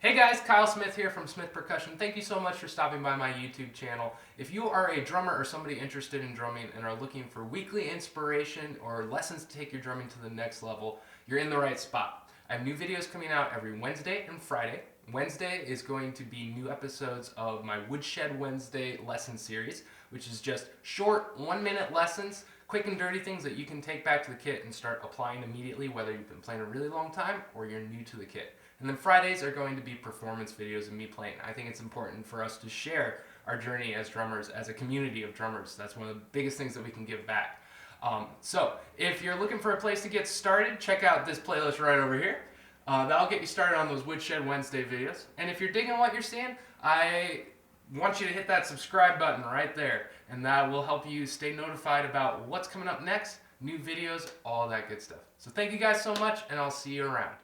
Hey guys, Kyle Smith here from Smith Percussion. Thank you so much for stopping by my YouTube channel. If you are a drummer or somebody interested in drumming and are looking for weekly inspiration or lessons to take your drumming to the next level, you're in the right spot. I have new videos coming out every Wednesday and Friday. Wednesday is going to be new episodes of my Woodshed Wednesday lesson series, which is just short 1-minute lessons, quick and dirty things that you can take back to the kit and start applying immediately, whether you've been playing a really long time or you're new to the kit. And then Fridays are going to be performance videos of me playing. I think it's important for us to share our journey as drummers, as a community of drummers. That's one of the biggest things that we can give back. So if you're looking for a place to get started, check out this playlist right over here. That'll get you started on those Woodshed Wednesday videos. And if you're digging what you're seeing, I want you to hit that subscribe button right there. And that will help you stay notified about what's coming up next, new videos, all that good stuff. So thank you guys so much, and I'll see you around.